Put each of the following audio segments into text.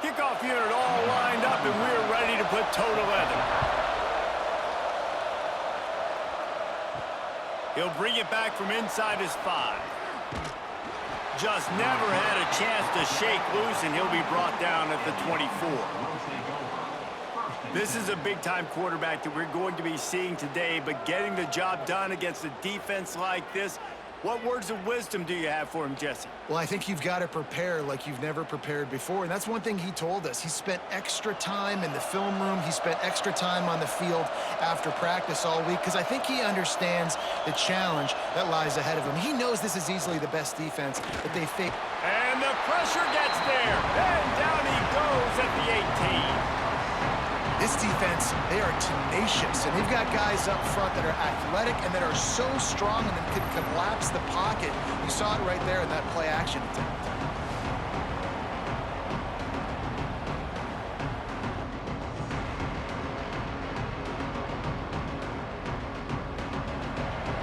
Kickoff unit all lined up, and we're ready to put toe to leather. He'll bring it back from inside his 5. Just never had a chance to shake loose, and he'll be brought down at the 24. This is a big-time quarterback that we're going to be seeing today, but getting the job done against a defense like this, what words of wisdom do you have for him, Jesse? Well, I think you've got to prepare like you've never prepared before, and that's one thing he told us. He spent extra time in the film room. He spent extra time on the field after practice all week because I think he understands the challenge that lies ahead of him. He knows this is easily the best defense that they face. And the pressure gets there, and down he goes at the 18. This defense, they are tenacious, and they've got guys up front that are athletic and that are so strong and that can collapse the pocket. You saw it right there in that play-action attempt.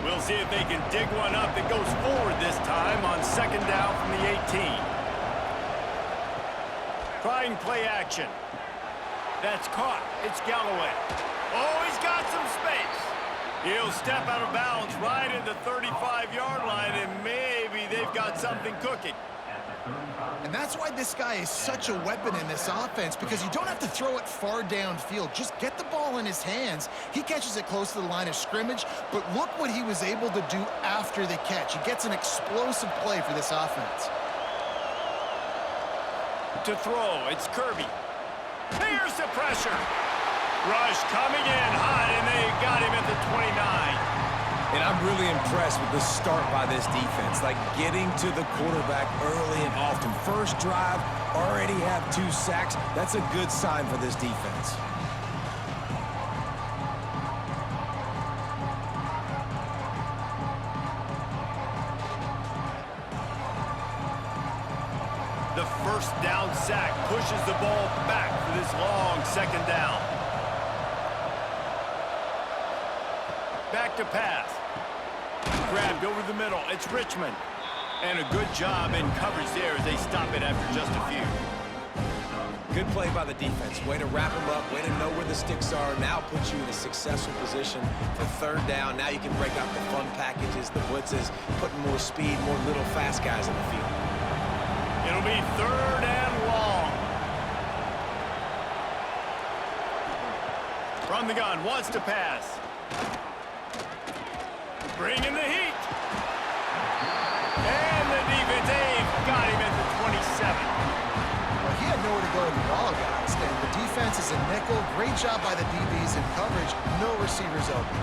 We'll see if they can dig one up that goes forward this time on second down from the 18. Trying play action. That's caught. It's Galloway. Oh, he's got some space. He'll step out of bounds right at the 35-yard line, and maybe they've got something cooking. And that's why this guy is such a weapon in this offense, because you don't have to throw it far downfield. Just get the ball in his hands. He catches it close to the line of scrimmage, but look what he was able to do after the catch. He gets an explosive play for this offense. To throw, it's Kirby. Here's the pressure. Rush coming in hot, and they got him at the 29. And I'm really impressed with the start by this defense, like getting to the quarterback early and often. First drive, already have 2 sacks. That's a good sign for this defense. The first down sack pushes the ball back for this long second down. Back to pass. Grabbed over the middle. It's Richmond. And a good job in coverage there as they stop it after just a few. Good play by the defense. Way to wrap them up. Way to know where the sticks are. Now puts you in a successful position for third down. Now you can break out the fun packages, the blitzes, putting more speed, more little fast guys in the field. It'll be third and long. From the gun, wants to pass. Bringing the heat. And the defense, they've got him at the 27. Well, he had nowhere to go with the ball, guys. And the defense is a nickel. Great job by the DBs in coverage. No receivers open.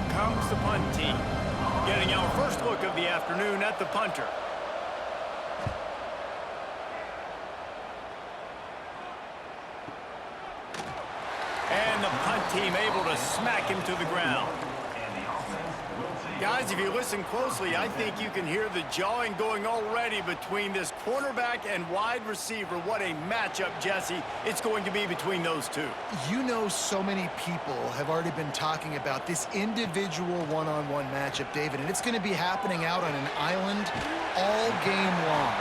Comes the punt team. Getting our first look of the afternoon at the punter. And the punt team able to smack him to the ground. Guys, if you listen closely, I think you can hear the jawing going already between this cornerback and wide receiver. What a matchup, Jesse, it's going to be between those two. You know, so many people have already been talking about this individual one-on-one matchup, David, and it's going to be happening out on an island all game long.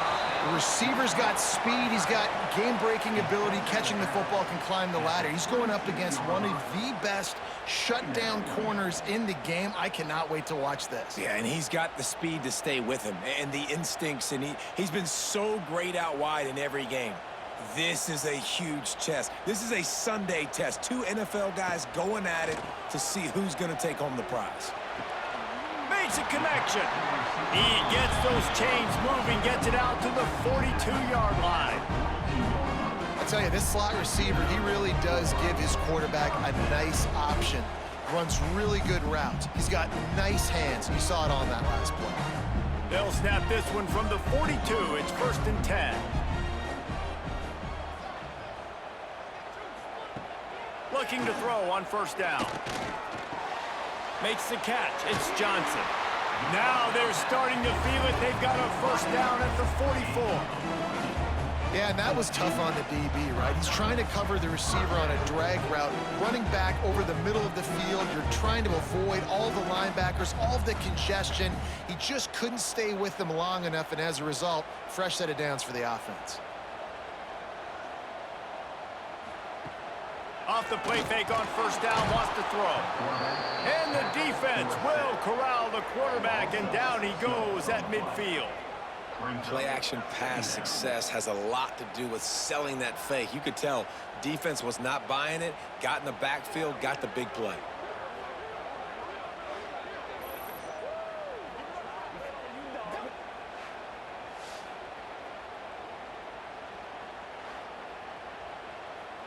The receiver's got speed, he's got game-breaking ability, catching the football, can climb the ladder. He's going up against one of the best shutdown corners in the game. I cannot wait to watch this. Yeah, and he's got the speed to stay with him and the instincts, and he's been so great out wide in every game. This is a huge test. This is a Sunday test. 2 NFL guys going at it to see who's going to take home the prize. Makes a connection. He gets those chains moving, gets it out to the 42-yard line. I tell you, this slot receiver, he really does give his quarterback a nice option. Runs really good routes. He's got nice hands. You saw it on that last play. They'll snap this one from the 42. It's first and 10. Looking to throw on first down. Makes the catch. It's Johnson. Now they're starting to feel it. They've got a first down at the 44. Yeah, and that was tough on the DB, right? He's trying to cover the receiver on a drag route, running back over the middle of the field. You're trying to avoid all the linebackers, all of the congestion. He just couldn't stay with them long enough, and as a result, fresh set of downs for the offense. Off the play fake on first down, wants to throw. And the defense will corral the quarterback, and down he goes at midfield. Play-action pass success has a lot to do with selling that fake. You could tell defense was not buying it, got in the backfield, got the big play.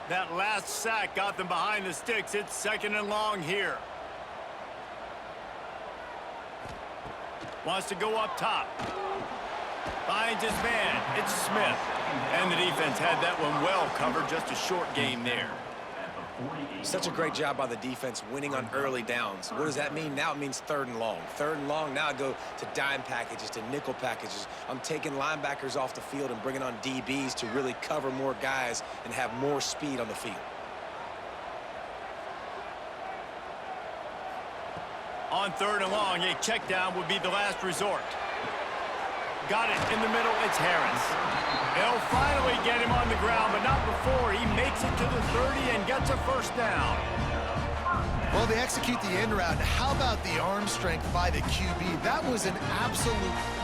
That last sack got them behind the sticks. It's 2nd and long here. Wants to go up top. Finds his man. It's Smith. And the defense had that one well covered. Just a short game there. Such a great job by the defense winning on early downs. What does that mean? Now it means 3rd and long. 3rd and long, now I go to dime packages, to nickel packages. I'm taking linebackers off the field and bringing on DBs to really cover more guys and have more speed on the field. On 3rd and long, a check down would be the last resort. Got it in the middle. It's Harris. They'll finally get him on the ground, but not before he makes it to the 30 and gets a first down. Well, they execute the end route. How about the arm strength by the QB? That was an absolute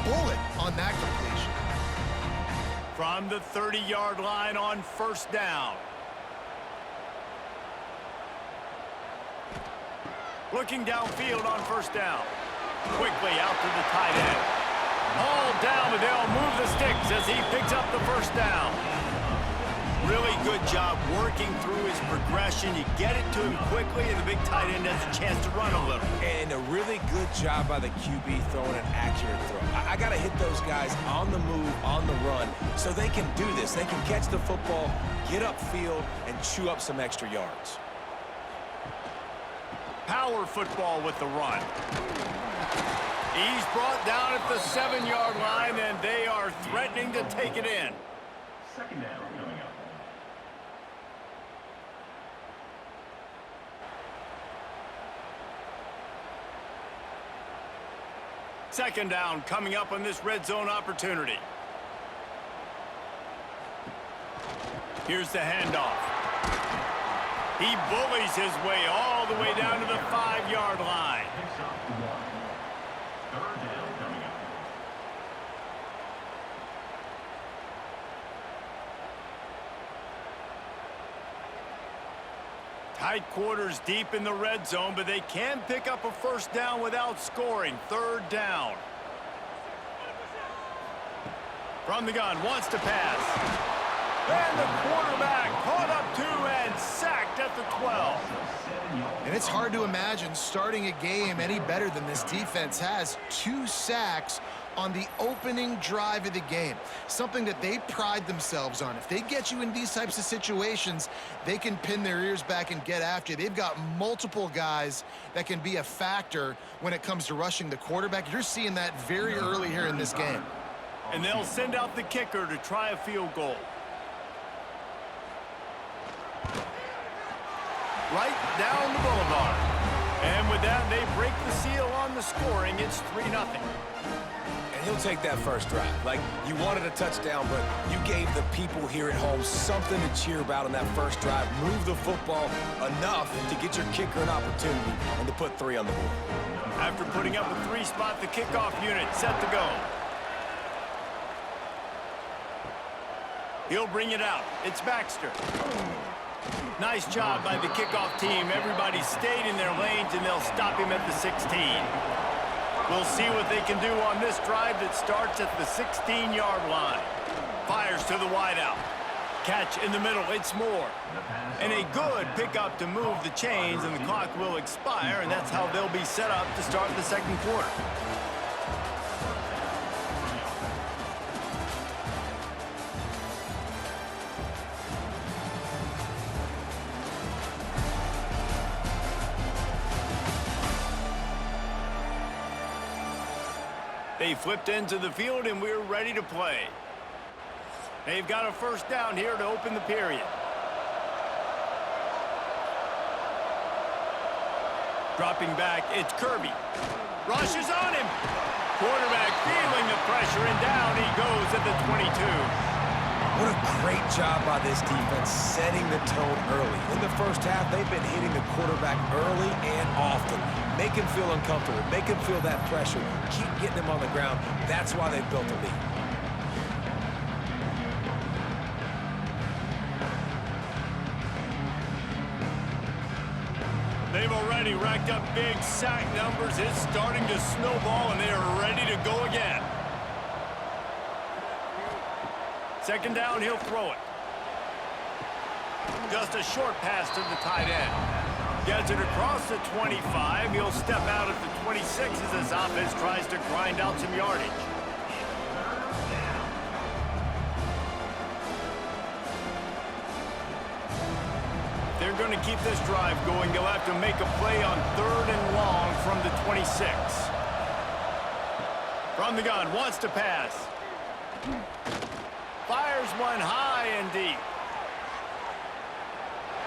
bullet on that completion. From the 30-yard line on first down. Looking downfield on first down. Quickly out to the tight end. All down, but they'll move the sticks as he picks up the first down. Really good job working through his progression. You get it to him quickly, and the big tight end has a chance to run a little. And a really good job by the QB throwing an accurate throw. I got to hit those guys on the move, on the run, so they can do this. They can catch the football, get upfield, and chew up some extra yards. Power football with the run. He's brought down at the 7-yard line, and they are threatening to take it in. 2nd down coming up. Second down coming up on this red zone opportunity. Here's the handoff. He bullies his way all the way down to the 5-yard line. Tight quarters deep in the red zone, but they can pick up a first down without scoring. 3rd down. From the gun, wants to pass. And the quarterback caught up to and sacked at the 12. And it's hard to imagine starting a game any better than this defense has. 2 sacks on the opening drive of the game, something that they pride themselves on. If they get you in these types of situations, they can pin their ears back and get after you. They've got multiple guys that can be a factor when it comes to rushing the quarterback. You're seeing that very early here in this game. And they'll send out the kicker to try a field goal. Right down the boulevard. And with that, they break the seal on the scoring. It's 3-0. And he'll take that first drive. Like, you wanted a touchdown, but you gave the people here at home something to cheer about on that first drive. Move the football enough to get your kicker an opportunity and to put 3 on the board. After putting up a 3-spot, the kickoff unit set to go. He'll bring it out. It's Baxter. Nice job by the kickoff team. Everybody stayed in their lanes, and they'll stop him at the 16. We'll see what they can do on this drive that starts at the 16-yard line. Fires to the wideout. Catch in the middle. It's Moore. And a good pickup to move the chains, and the clock will expire, and that's how they'll be set up to start the second quarter. They flipped into the field, and we're ready to play. They've got a first down here to open the period. Dropping back, it's Kirby. Rushes on him. Quarterback feeling the pressure, and down he goes at the 22. What a great job by this defense setting the tone early. In the first half, they've been hitting the quarterback early and often. Make him feel uncomfortable. Make him feel that pressure. Keep getting him on the ground. That's why they've built a lead. They've already racked up big sack numbers. It's starting to snowball, and they are ready to go again. Second down, he'll throw it. Just a short pass to the tight end. Gets it across the 25. He'll step out at the 26 as his offense tries to grind out some yardage. They're going to keep this drive going. They'll have to make a play on 3rd and long from the 26. From the gun, wants to pass. Fires one high and deep.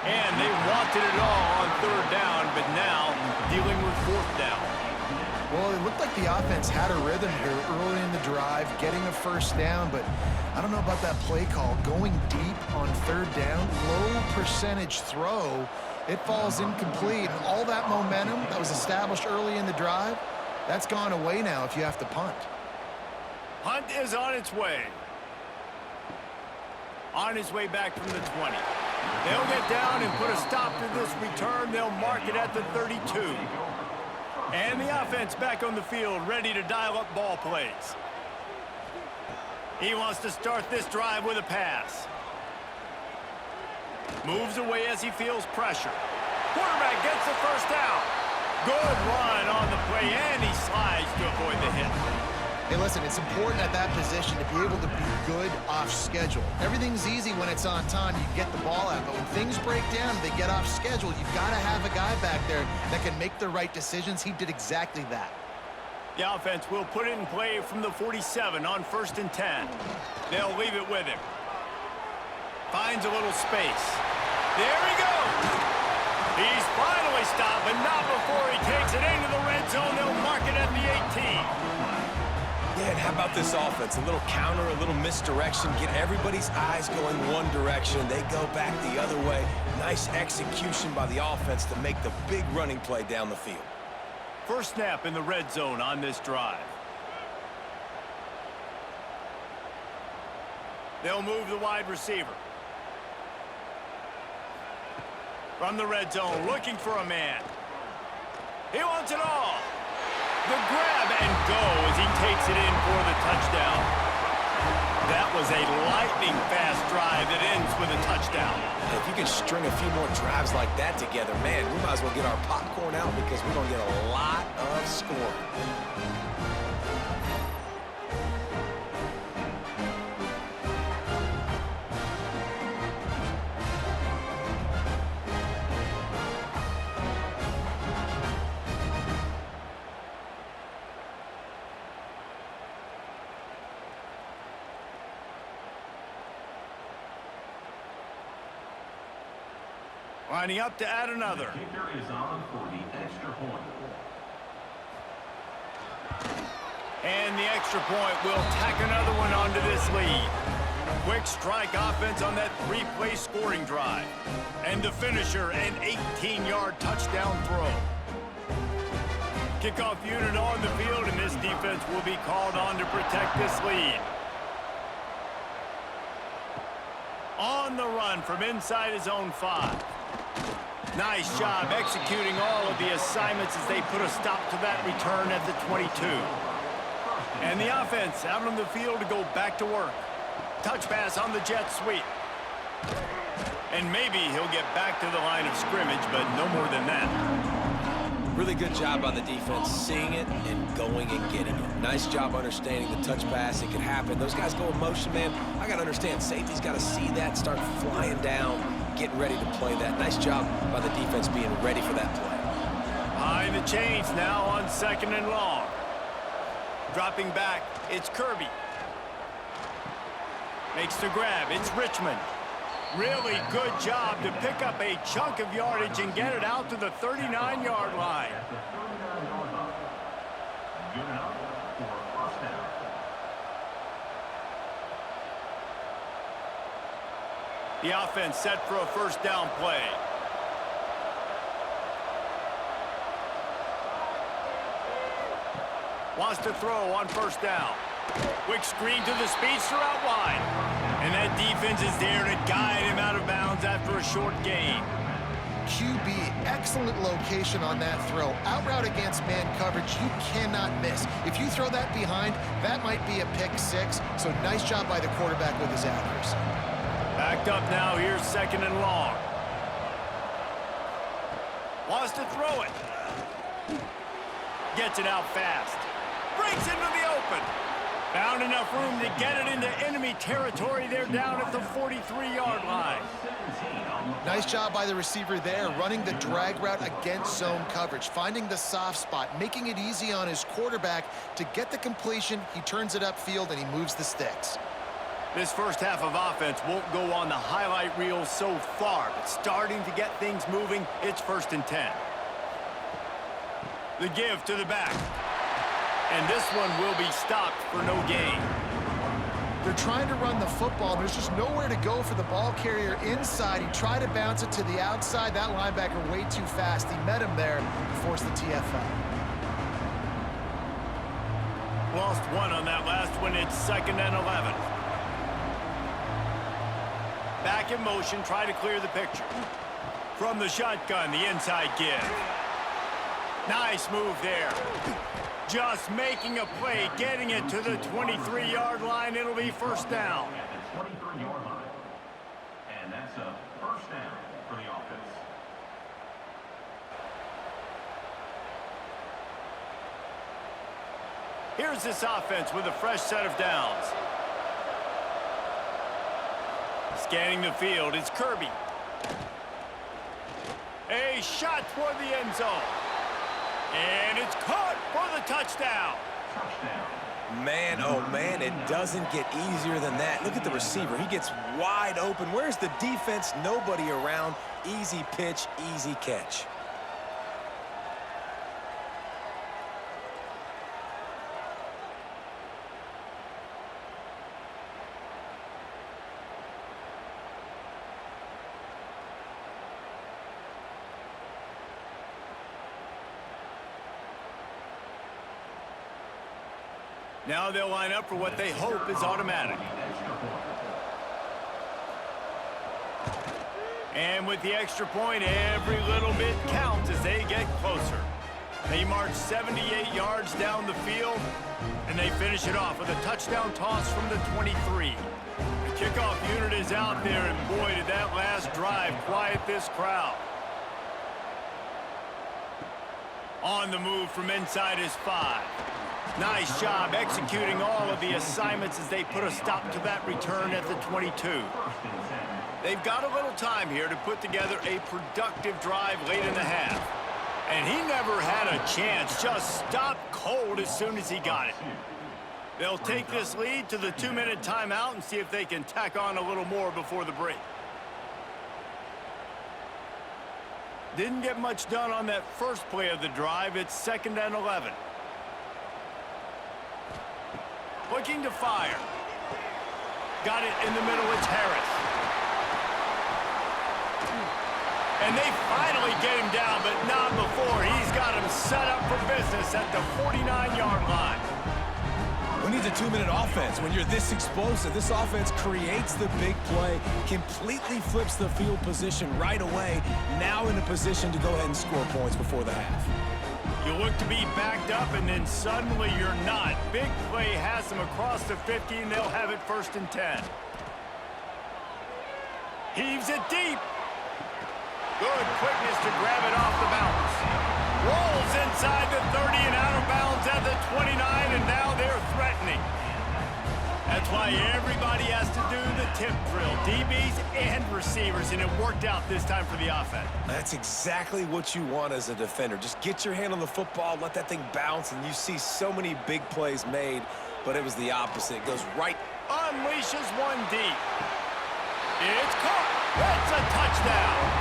And they wanted it all on 3rd down, but now dealing with 4th down. Well, it looked like the offense had a rhythm here early in the drive, getting a first down, but I don't know about that play call. Going deep on 3rd down, low percentage throw, it falls incomplete. And all that momentum that was established early in the drive, that's gone away now if you have to punt. Punt is on its way. On his way back from the 20. They'll get down and put a stop to this return. They'll mark it at the 32. And the offense back on the field, ready to dial up ball plays. He wants to start this drive with a pass. Moves away as he feels pressure. Quarterback gets the first down. Good run on the play, and he slides to avoid the hit. Hey, listen, it's important at that position to be able to be good off schedule. Everything's easy when it's on time. You get the ball out. But when things break down, they get off schedule, you've got to have a guy back there that can make the right decisions. He did exactly that. The offense will put it in play from the 47 on 1st and 10. They'll leave it with him. Finds a little space. There he goes. He's finally stopped, but not before he takes it into the red zone. They'll mark it at the 18. Yeah, and how about this offense? A little counter, a little misdirection, get everybody's eyes going one direction. They go back the other way. Nice execution by the offense to make the big running play down the field. First snap in the red zone on this drive. They'll move the wide receiver. From the red zone, looking for a man. He wants it all. The grab and go as he takes it in for the touchdown. That was a lightning-fast drive that ends with a touchdown. If you can string a few more drives like that together, man, we might as well get our popcorn out because we're going to get a lot of scoring. Lining up to add another. The kicker is on for the extra point. And the extra point will tack another one onto this lead. Quick strike offense on that 3-play scoring drive. And the finisher, an 18-yard touchdown throw. Kickoff unit on the field, and this defense will be called on to protect this lead. On the run from inside his own 5. Nice job executing all of the assignments as they put a stop to that return at the 22. And the offense out on the field to go back to work. Touch pass on the jet sweep. And maybe he'll get back to the line of scrimmage, but no more than that. Really good job by the defense, seeing it and going and getting it. Nice job understanding the touch pass. It can happen. Those guys go in motion, man. I got to understand, safety's got to see that, start flying down, getting ready to play that. Nice job by the defense being ready for that play. Behind the chains now on 2nd and long. Dropping back, it's Kirby. Makes the grab. It's Richmond. Really good job to pick up a chunk of yardage and get it out to the 39-yard line. At the 39-yard line. Good enough for a first down. The offense set for a first down play. Wants to throw on first down. Quick screen to the speedster out wide. And that defense is there to guide him out of bounds after a short gain. QB, excellent location on that throw. Out route against man coverage, you cannot miss. If you throw that behind, that might be a pick six. So nice job by the quarterback with his accuracy. Backed up now, here's second and long. Wants to throw it. Gets it out fast. Breaks into the open. Found enough room to get it into enemy territory. They're down at the 43-yard line. Nice job by the receiver there, running the drag route against zone coverage, finding the soft spot, making it easy on his quarterback to get the completion. He turns it upfield, and he moves the sticks. This first half of offense won't go on the highlight reel so far, but starting to get things moving, it's 1st and 10. The give to the back. And this one will be stopped for no gain. They're trying to run the football. There's just nowhere to go for the ball carrier inside. He tried to bounce it to the outside. That linebacker way too fast. He met him there to force the TFL. Lost one on that last one. It's 2nd and 11. Back in motion, try to clear the picture. From the shotgun, the inside give. Nice move there. Just making a play, getting it to the 23-yard line. It'll be first down. At the 23-yard line. And that's a first down for the offense. Here's this offense with a fresh set of downs. Scanning the field, it's Kirby. A shot toward the end zone. And it's caught for the touchdown. Touchdown. Man, oh man, it doesn't get easier than that. Look at the receiver. He gets wide open. Where's the defense? Nobody around. Easy pitch, easy catch. Now they'll line up for what they hope is automatic. And with the extra point, every little bit counts as they get closer. They march 78 yards down the field, and they finish it off with a touchdown toss from the 23. The kickoff unit is out there, and boy, did that last drive quiet this crowd. On the move from inside his 5. Nice job executing all of the assignments as they put a stop to that return at the 22. They've got a little time here to put together a productive drive late in the half. And he never had a chance, just stopped cold as soon as he got it. They'll take this lead to the 2-minute timeout and see if they can tack on a little more before the break. Didn't get much done on that first play of the drive. It's 2nd and 11. Looking to fire. Got it in the middle, it's Harris. And they finally get him down, but not before. He's got him set up for business at the 49-yard line. Who needs a 2-minute offense? When you're this explosive, this offense creates the big play, completely flips the field position right away, now in a position to go ahead and score points before the half. You look to be backed up, and then suddenly you're not. Big play has them across the 50, and they'll have it 1st and 10. Heaves it deep. Good quickness to grab it off the bounce. Rolls inside the 30 and out of bounds at the 29, and now they're threatening. That's why everybody has to do the the tip drill, DBs and receivers, and it worked out this time for the offense. That's exactly what you want as a defender. Just get your hand on the football, let that thing bounce, and you see so many big plays made, but it was the opposite. It goes right. Unleashes one deep. It's caught. That's a touchdown.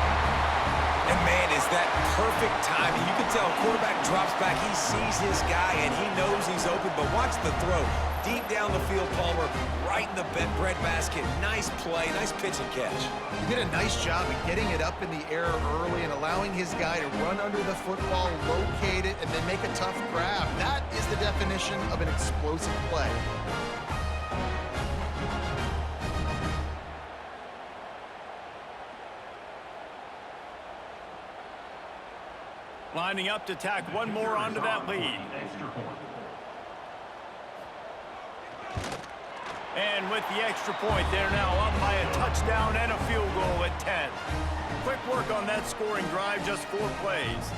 And, man, is that perfect timing. You can tell quarterback drops back. He sees his guy, and he knows he's open, but watch the throw. Deep down the field, Palmer, right in the bread basket. Nice play, nice pitch and catch. He did a nice job of getting it up in the air early and allowing his guy to run under the football, locate it, and then make a tough grab. That is the definition of an explosive play. Lining up to tack one more onto that lead. Extra point. And with the extra point, they're now up by a touchdown and a field goal at 10. Quick work on that scoring drive, just 4 plays.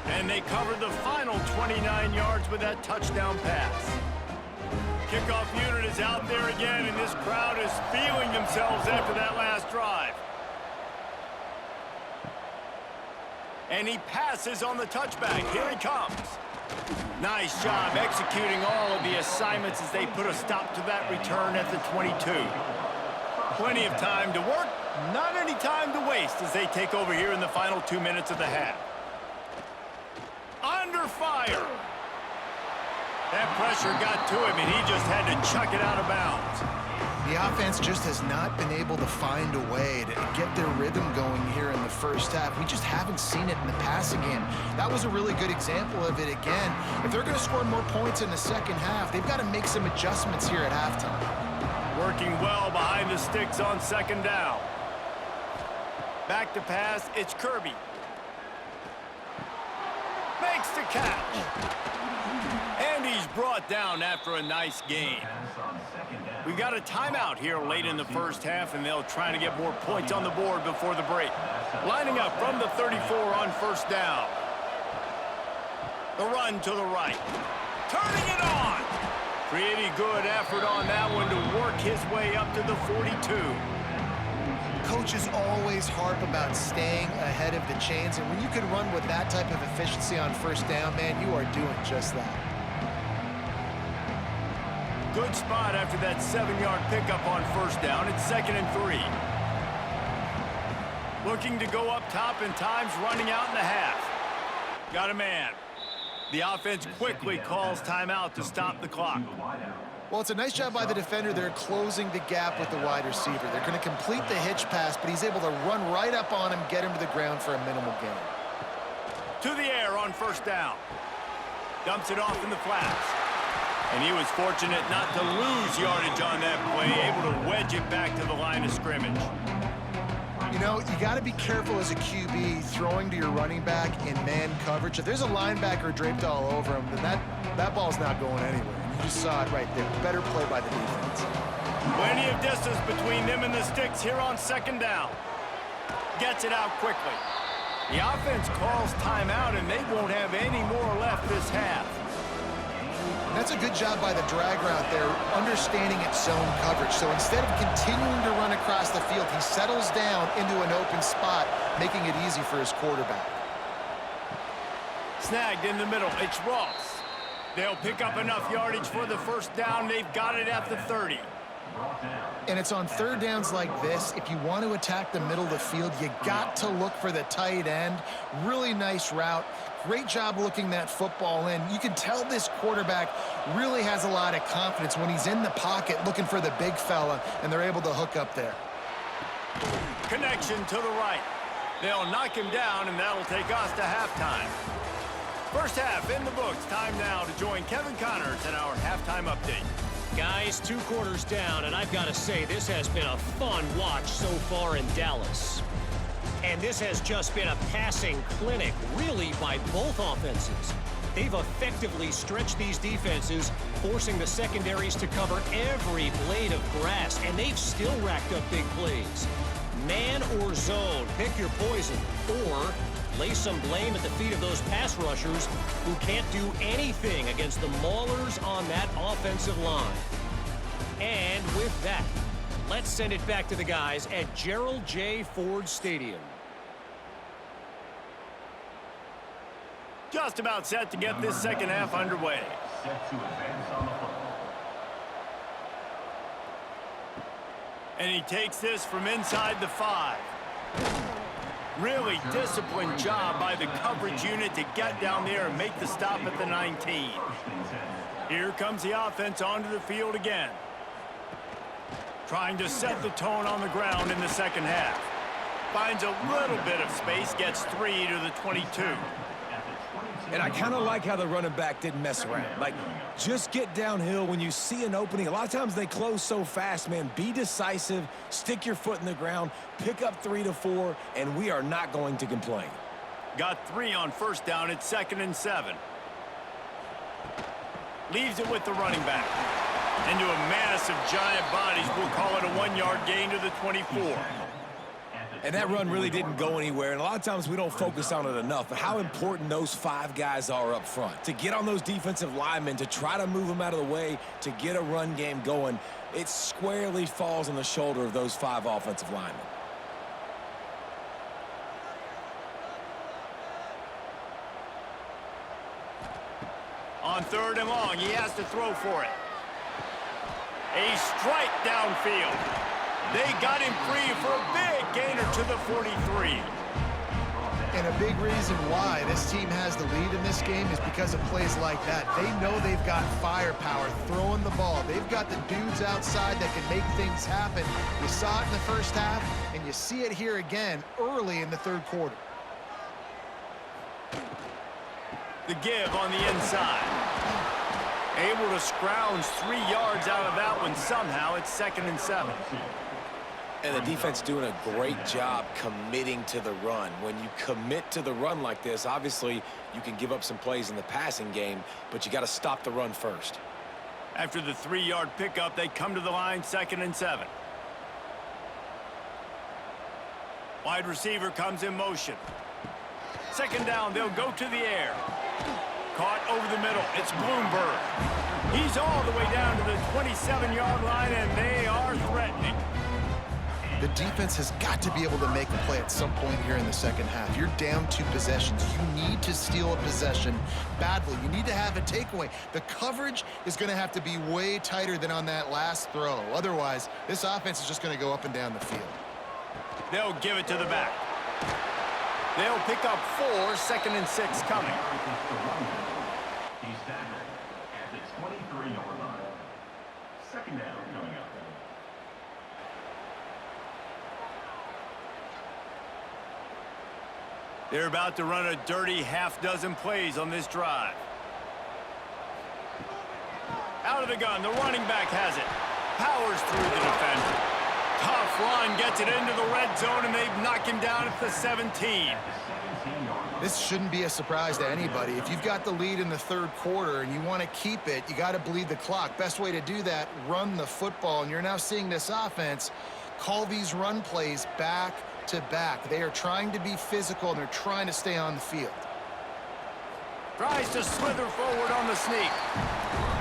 And they covered the final 29 yards with that touchdown pass. Kickoff unit is out there again, and this crowd is feeling themselves after that last drive. And he passes on the touchback. Here he comes. Nice job executing all of the assignments as they put a stop to that return at the 22. Plenty of time to work, not any time to waste as they take over here in the final 2 minutes of the half. Under fire. That pressure got to him, and he just had to chuck it out of bounds. The offense just has not been able to find a way to get their rhythm going here in the first half. We just haven't seen it in the passing game. That was a really good example of it again. If they're going to score more points in the second half, they've got to make some adjustments here at halftime. Working well behind the sticks on second down. Back to pass, it's Kirby. Makes the catch. And he's brought down after a nice gain. We've got a timeout here late in the first half, and they'll try to get more points on the board before the break. Lining up from the 34 on first down. The run to the right. Turning it on. Pretty good effort on that one to work his way up to the 42. Coaches always harp about staying ahead of the chains, and when you can run with that type of efficiency on first down, man, you are doing just that. Good spot after that 7-yard pickup on first down. It's 2nd and 3. Looking to go up top, and time's running out in the half. Got a man. The offense quickly calls timeout to stop the clock. Well, it's a nice job by the defender. They're closing the gap with the wide receiver. They're going to complete the hitch pass, but he's able to run right up on him, get him to the ground for a minimal gain. To the air on first down. Dumps it off in the flats. And he was fortunate not to lose yardage on that play, able to wedge it back to the line of scrimmage. You know, you got to be careful as a QB throwing to your running back in man coverage. If there's a linebacker draped all over him, then that ball's not going anywhere. You just saw it right there. Better play by the defense. Plenty of distance between them and the sticks here on second down. Gets it out quickly. The offense calls timeout, and they won't have any more left this half. That's a good job by the drag route there, understanding its zone coverage. So instead of continuing to run across the field, he settles down into an open spot, making it easy for his quarterback. Snagged in the middle. It's Ross. They'll pick up enough yardage for the first down. They've got it at the 30. And it's on third downs like this, if you want to attack the middle of the field, you got to look for the tight end. Really nice route. Great job looking that football in. You can tell this quarterback really has a lot of confidence when he's in the pocket looking for the big fella, and they're able to hook up there. Connection to the right. They'll knock him down, and that'll take us to halftime. First half in the books. Time now to join Kevin Connors in our halftime update. Guys, 2 quarters down, and I've got to say, this has been a fun watch so far in Dallas. And this has just been a passing clinic, really, by both offenses. They've effectively stretched these defenses, forcing the secondaries to cover every blade of grass, and they've still racked up big plays. Man or zone, pick your poison, or lay some blame at the feet of those pass rushers who can't do anything against the maulers on that offensive line. And with that, Let's send it back to the guys at Gerald J. Ford Stadium. Just about set to get this second half underway. Set to advance on the football. And he takes this from inside the 5. Really disciplined job by the coverage unit to get down there and make the stop at the 19. Here comes the offense onto the field again. Trying to set the tone on the ground in the second half. Finds a little bit of space, gets 3 to the 22. And I kind of like how the running back didn't mess around. Like, just get downhill when you see an opening. A lot of times they close so fast, man. Be decisive, stick your foot in the ground, pick up 3 to 4, and we are not going to complain. Got 3 on first down. It's 2nd and 7. Leaves it with the running back. Into a mass of giant bodies. We'll call it a 1-yard gain to the 24. And that run really didn't go anywhere, and a lot of times we don't focus on it enough, but how important those 5 guys are up front. To get on those defensive linemen, to try to move them out of the way, to get a run game going, it squarely falls on the shoulder of those 5 offensive linemen. On 3rd and long, he has to throw for it. A strike downfield. They got him free for a big gainer to the 43. And a big reason why this team has the lead in this game is because of plays like that. They know they've got firepower throwing the ball. They've got the dudes outside that can make things happen. You saw it in the first half, and you see it here again early in the 3rd quarter. The give on the inside. Able to scrounge 3 yards out of that one somehow. It's 2nd and 7. And the defense doing a great job committing to the run. When you commit to the run like this, obviously you can give up some plays in the passing game, but you got to stop the run first. After the 3-yard pickup, they come to the line, 2nd and 7. Wide receiver comes in motion. 2nd down, they'll go to the air. Caught over the middle. It's Bloomberg. He's all the way down to the 27-yard line, and they are threatening. The defense has got to be able to make a play at some point here in the second half. You're down 2 possessions. You need to steal a possession badly. You need to have a takeaway. The coverage is going to have to be way tighter than on that last throw. Otherwise, this offense is just going to go up and down the field. They'll give it to the back. They'll pick up 4, 2nd and 6 coming. He's tackled at the 23-yard line. 2nd down coming up. They're about to run a dirty half-dozen plays on this drive. Out of the gun, the running back has it. Powers through the defender. Tough run, gets it into the red zone, and they knock him down at the 17. This shouldn't be a surprise to anybody. If you've got the lead in the 3rd quarter and you want to keep it, you got to bleed the clock. Best way to do that, run the football. And you're now seeing this offense call these run plays back to back. They are trying to be physical, and they're trying to stay on the field. Tries to slither forward on the sneak.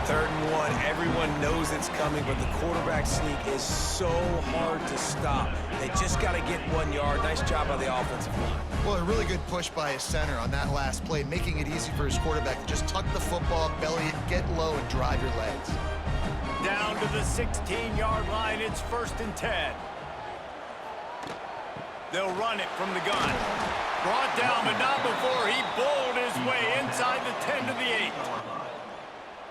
3rd and 1, everyone knows it's coming, but the quarterback sneak is so hard to stop. They just got to get 1 yard. Nice job by the offensive line. Well, a really good push by his center on that last play, making it easy for his quarterback to just tuck the football, belly it, get low, and drive your legs. Down to the 16-yard line, it's 1st and 10. They'll run it from the gun. Brought down, but not before he bowled his way inside the 10 to the 8.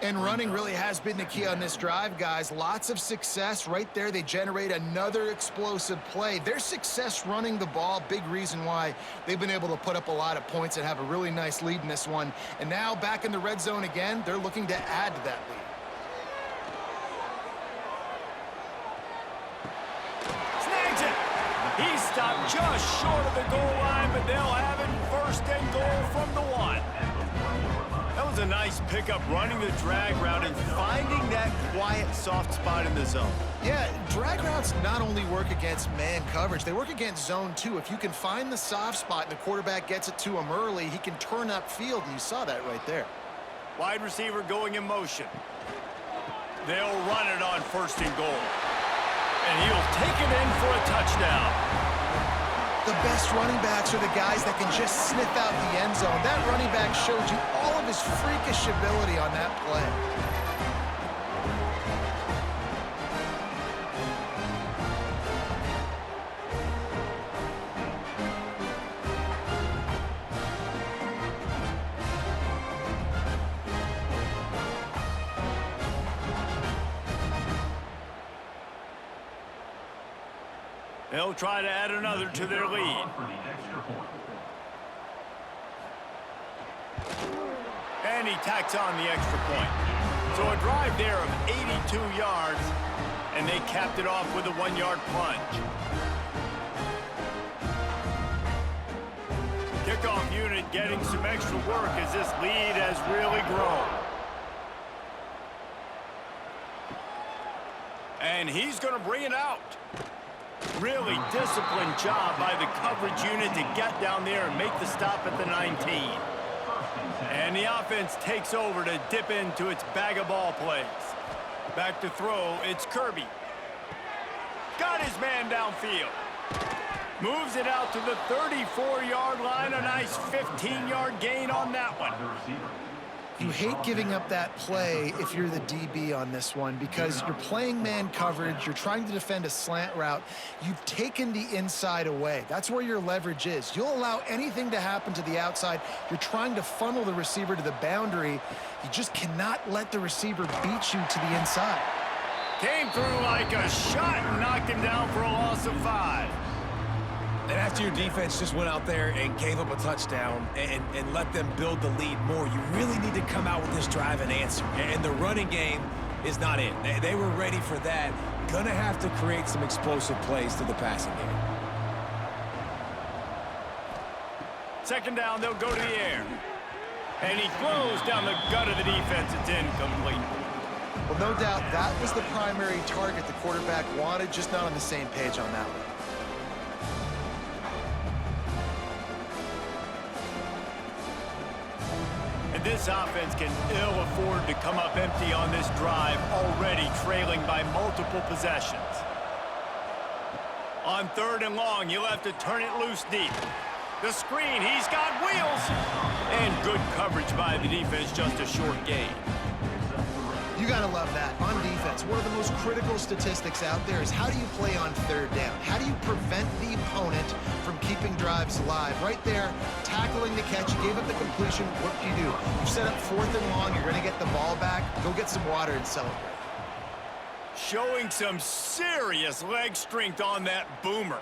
And running really has been the key on this drive, guys. Lots of success right there. They generate another explosive play. Their success running the ball, big reason why they've been able to put up a lot of points and have a really nice lead in this one. And now back in the red zone again, they're looking to add to that lead. Snags it. He's stopped just short of the goal line, but they'll have it 1st and goal from the 1. That was a nice pickup, running the drag route and finding that quiet, soft spot in the zone. Yeah, drag routes not only work against man coverage, they work against zone too. If you can find the soft spot and the quarterback gets it to him early, he can turn upfield, and you saw that right there. Wide receiver going in motion. They'll run it on 1st and goal. And he'll take it in for a touchdown. The best running backs are the guys that can just sniff out the end zone. That running back showed you all of his freakish ability on that play. They'll try to add another to their lead. And he tacks on the extra point. So a drive there of 82 yards, and they capped it off with a 1-yard plunge. Kickoff unit getting some extra work as this lead has really grown. And he's going to bring it out. Really disciplined job by the coverage unit to get down there and make the stop at the 19. And the offense takes over to dip into its bag of ball plays. Back to throw, it's Kirby. Got his man downfield. Moves it out to the 34-yard line. A nice 15-yard gain on that one. You hate giving up that play if you're the DB on this one because you're playing man coverage, you're trying to defend a slant route, you've taken the inside away. That's where your leverage is. You'll allow anything to happen to the outside. You're trying to funnel the receiver to the boundary. You just cannot let the receiver beat you to the inside. Came through like a shot and knocked him down for a loss of 5. And after your defense just went out there and gave up a touchdown and let them build the lead more, you really need to come out with this drive and answer. And the running game is not it. They were ready for that. Gonna have to create some explosive plays to the passing game. Second down, they'll go to the air. And he throws down the gut of the defense. It's incomplete. Well, no doubt that was the primary target the quarterback wanted, just not on the same page on that one. And this offense can ill afford to come up empty on this drive, already trailing by multiple possessions. On 3rd and long, you'll have to turn it loose deep. The screen, he's got wheels. And good coverage by the defense, just a short gain. You got to love that. On defense, one of the most critical statistics out there is how do you play on 3rd down? How do you prevent the opponent from keeping drives alive? Right there, tackling the catch, you gave up the completion, what do? You set up 4th and long, you're going to get the ball back, go get some water and celebrate. Showing some serious leg strength on that boomer.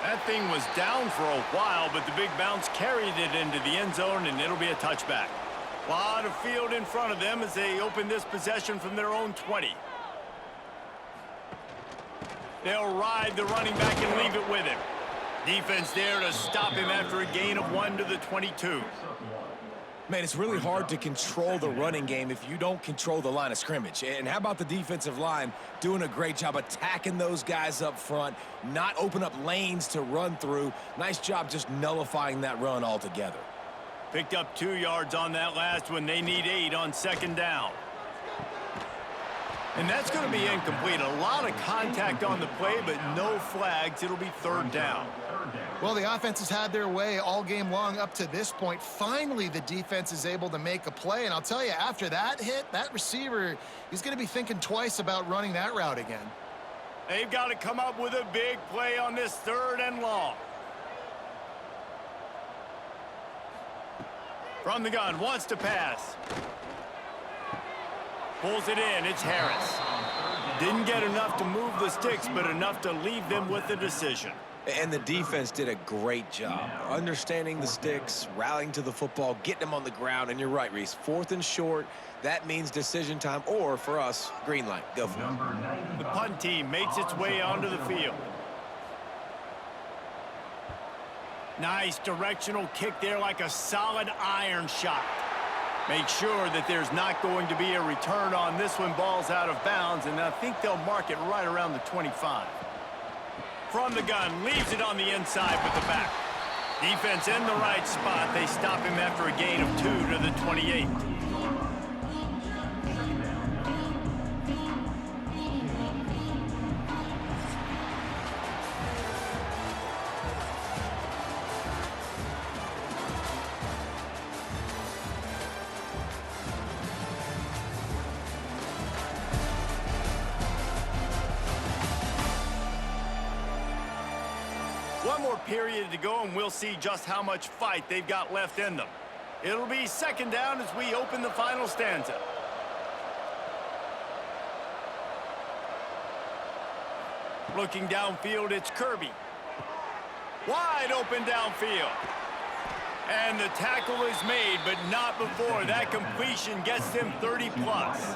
That thing was down for a while, but the big bounce carried it into the end zone, and it'll be a touchback. A lot of field in front of them as they open this possession from their own 20. They'll ride the running back and leave it with him. Defense there to stop him after a gain of 1 to the 22. Man, it's really hard to control the running game if you don't control the line of scrimmage. And how about the defensive line doing a great job attacking those guys up front, not open up lanes to run through. Nice job just nullifying that run altogether. Picked up 2 yards on that last one. They need 8 on 2nd down. And that's going to be incomplete. A lot of contact on the play, but no flags. It'll be 3rd down. Well, the offense has had their way all game long up to this point. Finally, the defense is able to make a play. And I'll tell you, after that hit, that receiver, he's going to be thinking twice about running that route again. They've got to come up with a big play on this 3rd and long. From the gun, wants to pass. Pulls it in, it's Harris. Didn't get enough to move the sticks, but enough to leave them with the decision. And the defense did a great job understanding the sticks, rallying to the football, getting them on the ground. And you're right, Reese, 4th and short, that means decision time, or for us, green light. Go for it. The punt team makes its way onto the field. Nice directional kick there like a solid iron shot. Make sure that there's not going to be a return on this one. Ball's out of bounds, and I think they'll mark it right around the 25. From the gun, leaves it on the inside with the back. Defense in the right spot. They stop him after a gain of 2 to the 28. One more period to go, and we'll see just how much fight they've got left in them. It'll be second down as we open the final stanza. Looking downfield, it's Kirby. Wide open downfield. And the tackle is made, but not before that completion gets them 30-plus.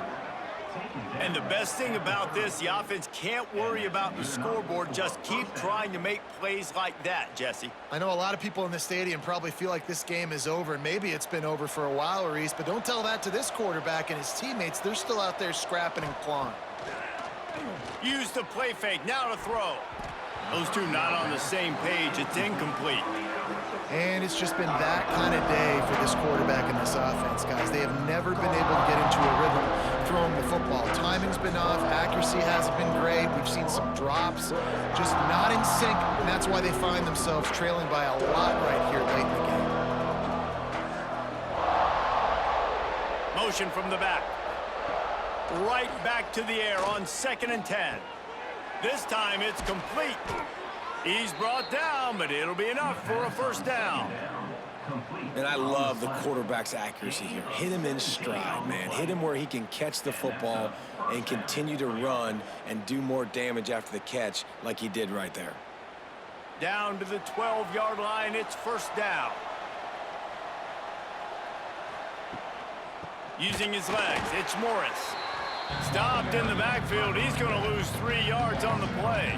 And the best thing about this, the offense can't worry about the scoreboard. Just keep trying to make plays like that, Jesse. I know a lot of people in the stadium probably feel like this game is over. Maybe it's been over for a while, Reese, but don't tell that to this quarterback and his teammates. They're still out there scrapping and clawing. Use the play fake, now to throw. Those two not on the same page. It's incomplete. And it's just been that kind of day for this quarterback and this offense, guys. They have never been able to get into a rhythm throwing the football. Timing's been off. Accuracy hasn't been great. We've seen some drops. Just not in sync, and that's why they find themselves trailing by a lot right here late in the game. Motion from the back. Right back to the air on 2nd and 10. This time it's complete. He's brought down, but it'll be enough for a first down. And I love the quarterback's accuracy here. Hit him in stride, man. Hit him where he can catch the football and continue to run and do more damage after the catch like he did right there. Down to the 12-yard line, it's first down. Using his legs, it's Morris. Stopped in the backfield. He's going to lose 3 yards on the play.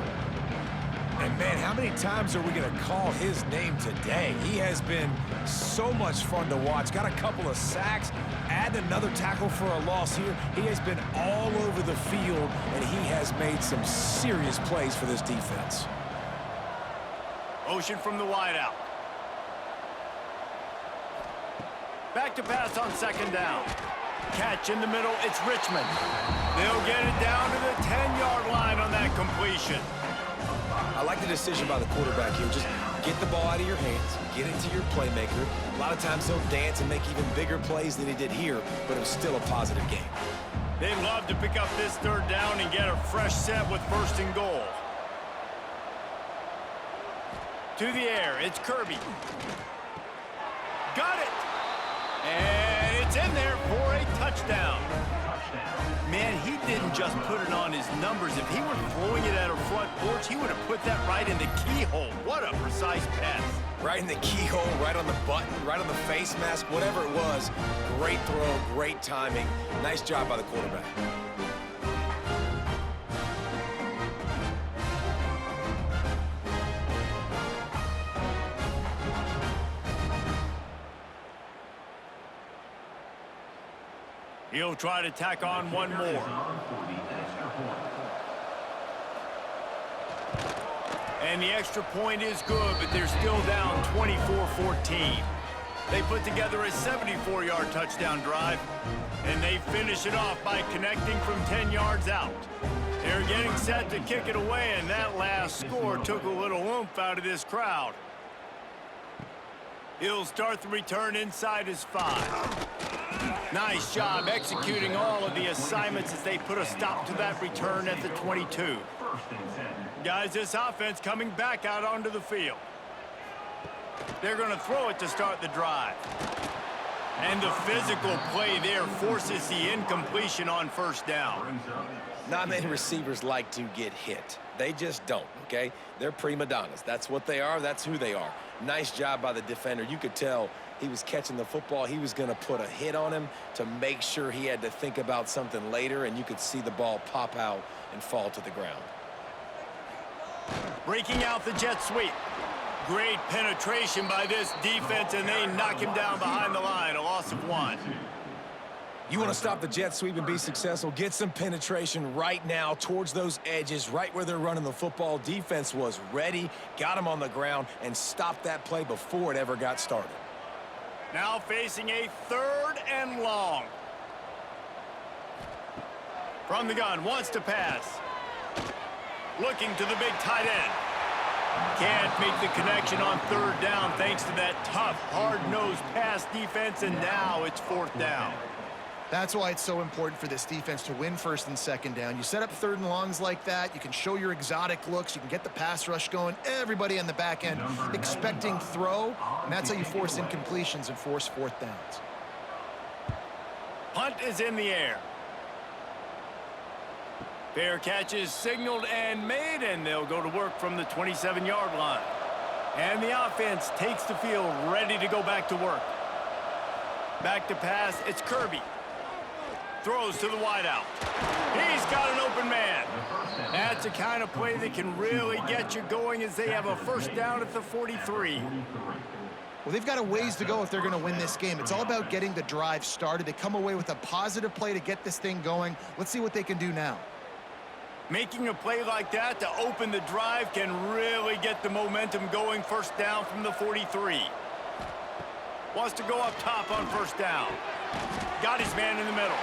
And, man, how many times are we going to call his name today? He has been so much fun to watch. Got a couple of sacks. Add another tackle for a loss here. He has been all over the field, and he has made some serious plays for this defense. Motion from the wideout. Back to pass on 2nd down. Catch in the middle, it's Richmond. They'll get it down to the 10-yard line on that completion. I like the decision by the quarterback here. Just get the ball out of your hands, get it to your playmaker. A lot of times he'll dance and make even bigger plays than he did here, but it was still a positive game. They'd love to pick up this 3rd down and get a fresh set with 1st and goal. To the air, it's Kirby. Got it! And it's in there for a touchdown. Man, he didn't just put it on his numbers. If he were throwing it at a front porch, he would have put that right in the keyhole. What a precise pass. Right in the keyhole, right on the button, right on the face mask, whatever it was. Great throw, great timing. Nice job by the quarterback. He'll try to tack on one more. And the extra point is good, but they're still down 24-14. They put together a 74-yard touchdown drive, and they finish it off by connecting from 10 yards out. They're getting set to kick it away, and that last score took a little oomph out of this crowd. He'll start the return inside his 5. Nice job executing all of the assignments as they put a stop to that return at the 22. Guys, this offense coming back out onto the field. They're going to throw it to start the drive. And the physical play there forces the incompletion on 1st down. Not many receivers like to get hit. They just don't, okay? They're prima donnas. That's what they are. That's who they are. Nice job by the defender. You could tell he was catching the football. He was going to put a hit on him to make sure he had to think about something later, and you could see the ball pop out and fall to the ground. Breaking out the jet sweep. Great penetration by this defense, and they knock him down behind the line. A loss of 1. You want to stop the jet sweep and be successful, get some penetration right now towards those edges, right where they're running the football. Defense was ready, got him on the ground, and stopped that play before it ever got started. Now facing a 3rd and long. From the gun, wants to pass. Looking to the big tight end. Can't make the connection on 3rd down thanks to that tough, hard-nosed pass defense, and now it's 4th down. That's why it's so important for this defense to win first and second down. You set up third and longs like that, you can show your exotic looks, you can get the pass rush going, everybody on the back end expecting throw, and that's how you force incompletions and force fourth downs. Punt is in the air. Fair catch is signaled and made, and they'll go to work from the 27-yard line. And the offense takes the field ready to go back to work. Back to pass, it's Kirby. Throws to the wideout. He's got an open man. That's the kind of play that can really get you going as they have a first down at the 43. Well, they've got a ways to go if they're going to win this game. It's all about getting the drive started. They come away with a positive play to get this thing going. Let's see what they can do now. Making a play like that to open the drive can really get the momentum going. First down from the 43. Wants to go up top on first down. Got his man in the middle.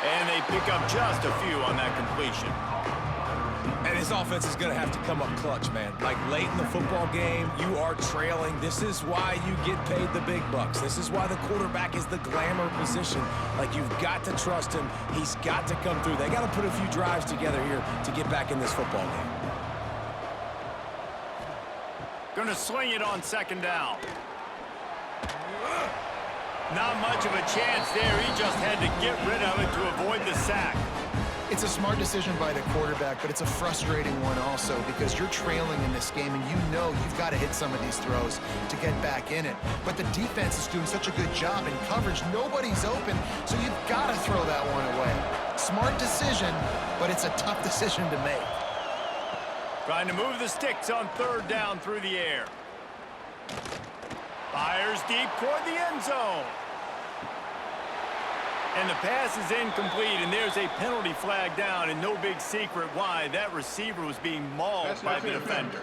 And they pick up just a few on that completion. And his offense is going to have to come up clutch, man. Like late in the football game, you are trailing. This is why you get paid the big bucks. This is why the quarterback is the glamour position. Like, you've got to trust him. He's got to come through. They got to put a few drives together here to get back in this football game. Gonna sling it on second down. Not much of a chance there. He just had to get rid of it to avoid the sack. It's a smart decision by the quarterback, but it's a frustrating one also because you're trailing in this game and you know you've got to hit some of these throws to get back in it. But the defense is doing such a good job in coverage. Nobody's open, so you've got to throw that one away. Smart decision, but it's a tough decision to make. Trying to move the sticks on third down through the air. Fires deep toward the end zone. And the pass is incomplete, and there's a penalty flag down, and no big secret why. That receiver was being mauled by the defender.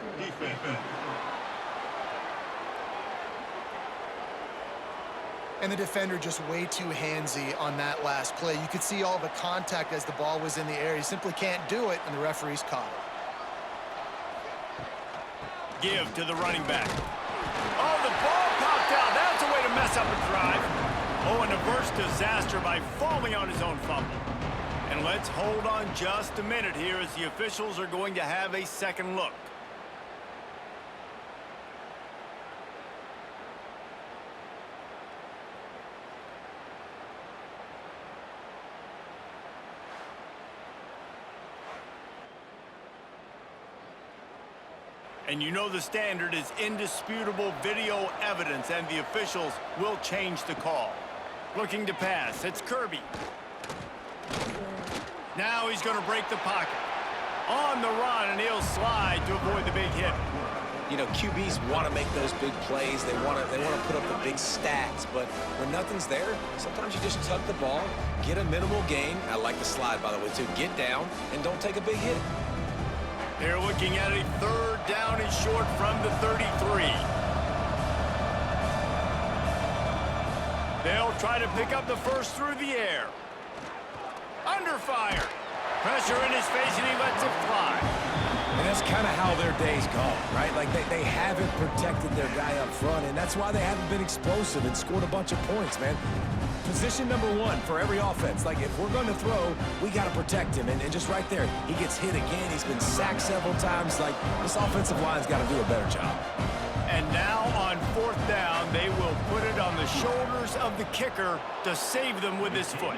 And the defender just way too handsy on that last play. You could see all the contact as the ball was in the air. He simply can't do it, and the referee's caught it. Give to the running back. Oh, the ball popped out. That's a way to mess up a drive. Oh, and a verse disaster by falling on his own fumble. And let's hold on just a minute here as the officials are going to have a second look. And you know the standard is indisputable video evidence, and the officials will change the call. Looking to pass, it's Kirby. Now he's going to break the pocket. On the run, and he'll slide to avoid the big hit. You know, QBs want to make those big plays. They want to put up the big stats. But when nothing's there, sometimes you just tuck the ball, get a minimal gain. I like the slide, by the way, too. Get down and don't take a big hit. They're looking at a third down and short from the 33. They'll try to pick up the first through the air. Under fire. Pressure in his face, and he lets it fly. And that's kind of how their day's gone, right? Like, they haven't protected their guy up front, and that's why they haven't been explosive and scored a bunch of points, man. Position number one for every offense. Like, if we're going to throw, we got to protect him. And just right there, he gets hit again. He's been sacked several times. Like, this offensive line's got to do a better job. And now on fourth down, they will put it on the shoulders of the kicker to save them with his foot.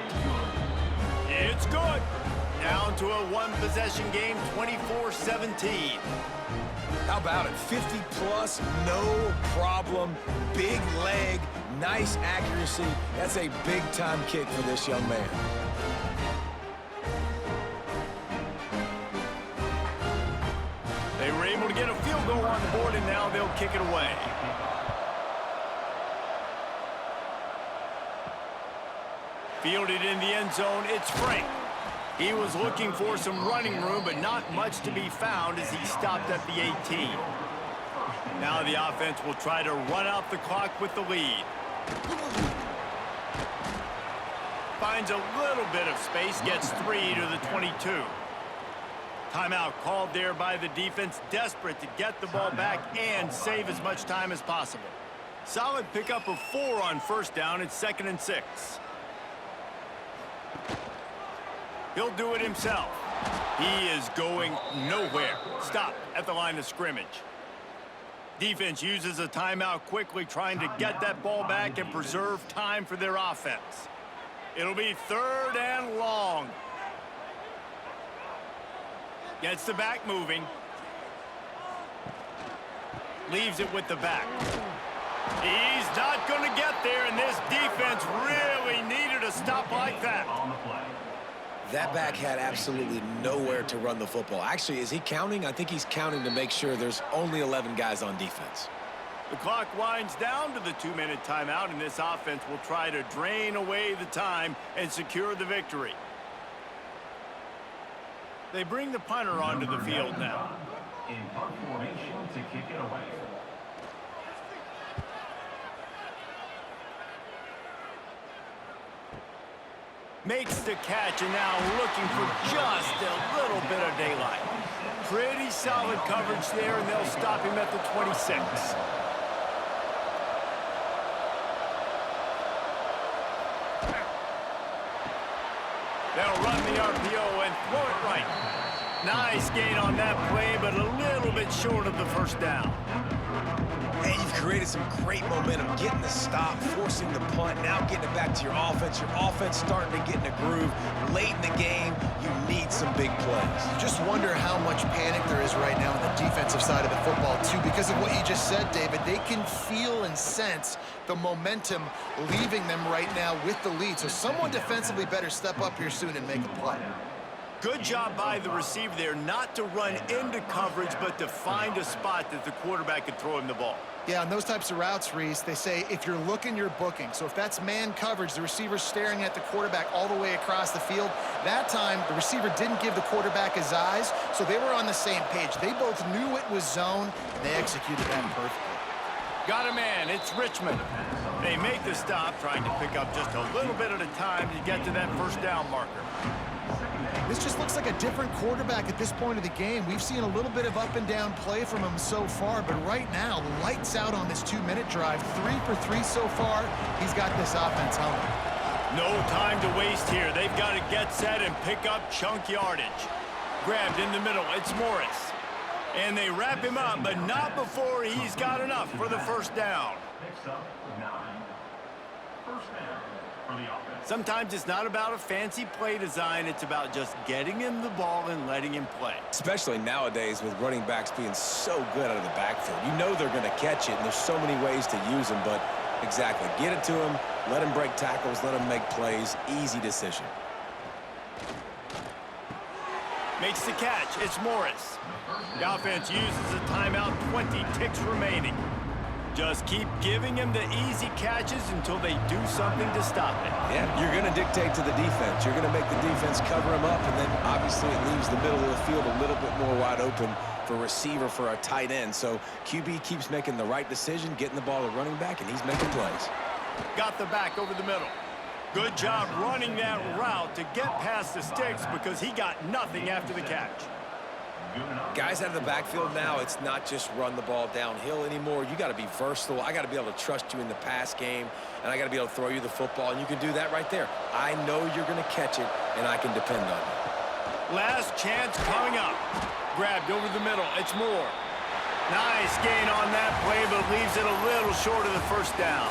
It's good. Down to a one-possession game, 24-17. How about it? 50-plus, no problem. Big leg, nice accuracy. That's a big-time kick for this young man. They were able to get a field goal on the board, and now they'll kick it away. Fielded in the end zone, it's Frank. He was looking for some running room, but not much to be found as he stopped at the 18. Now the offense will try to run out the clock with the lead. Finds a little bit of space, gets 3 to the 22. Timeout called there by the defense, desperate to get the ball back and save as much time as possible. Solid pickup of 4 on first down. It's 2nd and 6. He'll do it himself. He is going nowhere. Stop at the line of scrimmage. Defense uses a timeout quickly, trying to get that ball back and preserve time for their offense. It'll be 3rd and long. Gets the back moving. Leaves it with the back. He's not going to get there, and this defense really needed a stop like that. That back had absolutely nowhere to run the football. Actually, is he counting? I think he's counting to make sure there's only 11 guys on defense. The clock winds down to the 2-minute timeout, and this offense will try to drain away the time and secure the victory. They bring the punter onto the field now. In punt formation to kick it away. Makes the catch, and now looking for just a little bit of daylight. Pretty solid coverage there, and they'll stop him at the 26. They'll run the RPO and throw it right. Nice gain on that play, but a little bit short of the first down. And you've created some great momentum, getting the stop, forcing the punt, now getting it back to your offense. Your offense starting to get in a groove. Late in the game, you need some big plays. You just wonder how much panic there is right now on the defensive side of the football, too, because of what you just said, David. They can feel and sense the momentum leaving them right now with the lead. So someone defensively better step up here soon and make a play. Good job by the receiver there, not to run into coverage, but to find a spot that the quarterback could throw him the ball. Yeah, on those types of routes, Reese, they say if you're looking, you're booking. So if that's man coverage, the receiver's staring at the quarterback all the way across the field. That time, the receiver didn't give the quarterback his eyes, so they were on the same page. They both knew it was zone, and they executed that perfectly. Got a man, it's Richmond. They make the stop, trying to pick up just a little bit at a time to get to that first down marker. This just looks like a different quarterback at this point of the game. We've seen a little bit of up and down play from him so far, but right now, lights out on this 2-minute drive. 3 for 3 so far. He's got this offense humming. No time to waste here. They've got to get set and pick up chunk yardage. Grabbed in the middle, it's Morris. And they wrap him up, but not before he's got enough for the first down. Next up, 9. First down for the offense. Sometimes it's not about a fancy play design. It's about just getting him the ball and letting him play. Especially nowadays with running backs being so good out of the backfield. You know they're going to catch it, and there's so many ways to use them, but exactly. Get it to him, let him break tackles, let him make plays. Easy decision. Makes the catch. It's Morris. The offense uses a timeout, 20 ticks remaining. Just keep giving him the easy catches until they do something to stop it. Yeah, you're going to dictate to the defense. You're going to make the defense cover him up, and then obviously it leaves the middle of the field a little bit more wide open for receiver, for a tight end. So QB keeps making the right decision, getting the ball to running back, and he's making plays. Got the back over the middle. Good job running that route to get past the sticks because he got nothing after the catch. Guys out of the backfield now, it's not just run the ball downhill anymore. You got to be versatile. I got to be able to trust you in the pass game, and I got to be able to throw you the football, and you can do that right there. I know you're going to catch it, and I can depend on you. Last chance coming up. Grabbed over the middle. It's Moore. Nice gain on that play, but leaves it a little short of the first down.